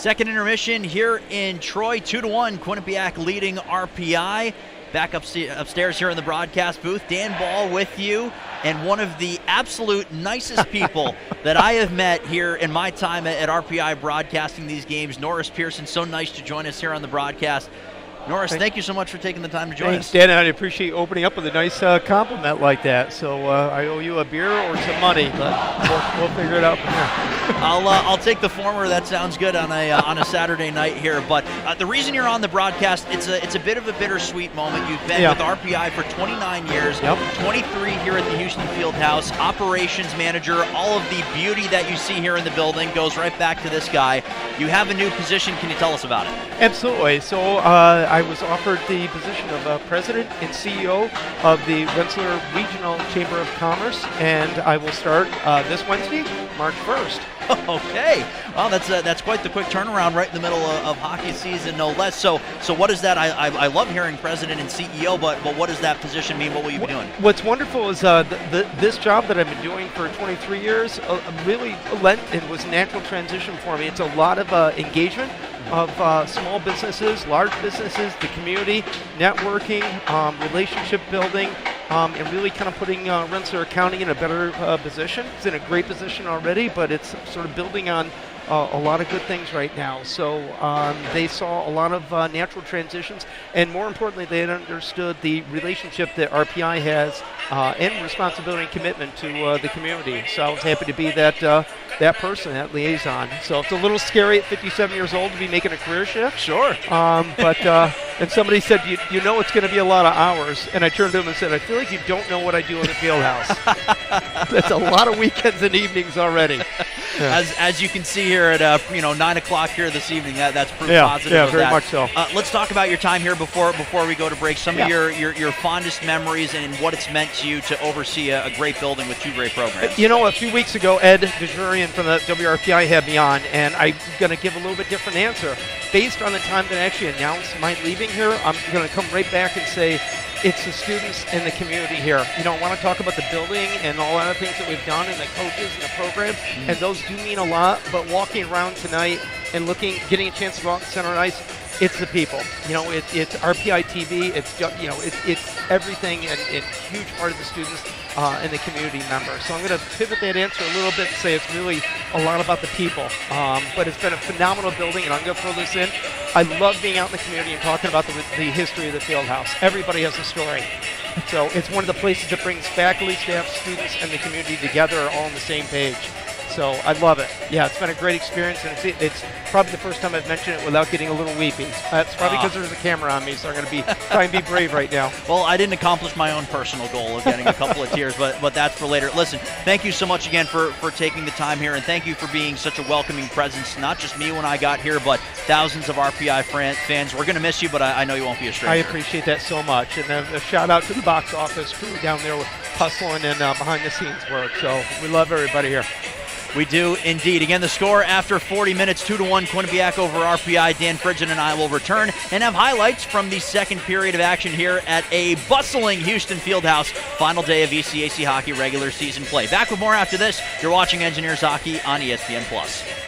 Second intermission here in Troy, 2-1. Quinnipiac leading RPI. Back upstairs here in the broadcast booth, Dan Ball with you, and one of the absolute nicest people that I have met here in my time at RPI broadcasting these games, Norris Pearson. So nice to join us here on the broadcast. Norris, thank you so much for taking the time to join us. Dan, I appreciate you opening up with a nice compliment like that. So I owe you a beer or some money, but we'll figure it out from here. I'll take the former. That sounds good on a Saturday night here. But the reason you're on the broadcast, it's a bit of a bittersweet moment. You've been with RPI for 29 years, 23 here at the Houston Fieldhouse, operations manager. All of the beauty that you see here in the building goes right back to this guy. You have a new position. Can you tell us about it? Absolutely. So I was offered the position of President and CEO of the Rensselaer Regional Chamber of Commerce, and I will start this Wednesday, March 1st. Okay. Well, that's quite the quick turnaround right in the middle of hockey season, no less. So what is that? I love hearing President and CEO, but what does that position mean? What will you be doing? What's wonderful is this job that I've been doing for 23 years really was a natural transition for me. It's a lot of engagement of small businesses, large businesses, the community, networking, relationship building, and really kind of putting Rensselaer County in a better position. It's in a great position already, but it's sort of building on a lot of good things right now. So they saw a lot of natural transitions, and more importantly, they understood the relationship that RPI has and responsibility and commitment to the community. So I was happy to be that person, that liaison. So it's a little scary at 57 years old to be making a career shift. Sure. And somebody said, you know it's going to be a lot of hours. And I turned to him and said, I feel like you don't know what I do in the field house. That's a lot of weekends and evenings already. Yeah. As you can see here at 9 o'clock here this evening, that's proof positive. Yeah, very much so. Let's talk about your time here before we go to break. Some of your fondest memories and what it's meant to you to oversee a great building with two great programs. A few weeks ago, Ed DeJurian from the WRPI had me on, and I'm going to give a little bit different answer. Based on the time that I actually announced my leaving here, I'm going to come right back and say, it's the students and the community here. I want to talk about the building and all the other things that we've done and the coaches and the programs, and those do mean a lot, but walking around tonight and getting a chance to go out and center on ice, it's the people. It's RPI TV, it's everything, and it's a huge part of the students and the community members. So I'm going to pivot that answer a little bit and say it's really a lot about the people. But it's been a phenomenal building, and I'm going to throw this in. I love being out in the community and talking about the history of the Fieldhouse. Everybody has a story. So it's one of the places that brings faculty, staff, students, and the community together all on the same page. So I love it. Yeah, it's been a great experience, and it's probably the first time I've mentioned it without getting a little weepy. That's probably because there's a camera on me, so I'm going to try and be brave right now. Well, I didn't accomplish my own personal goal of getting a couple of tears, but that's for later. Listen, thank you so much again for taking the time here, and thank you for being such a welcoming presence, not just me when I got here, but thousands of RPI fans. We're going to miss you, but I know you won't be a stranger. I appreciate that so much, and a shout-out to the box office crew down there with hustling and behind-the-scenes work. So we love everybody here. We do indeed. Again, the score after 40 minutes, 2-1 Quinnipiac over RPI. Dan Frigid and I will return and have highlights from the second period of action here at a bustling Houston Fieldhouse. Final day of ECAC hockey regular season play. Back with more after this. You're watching Engineers Hockey on ESPN+.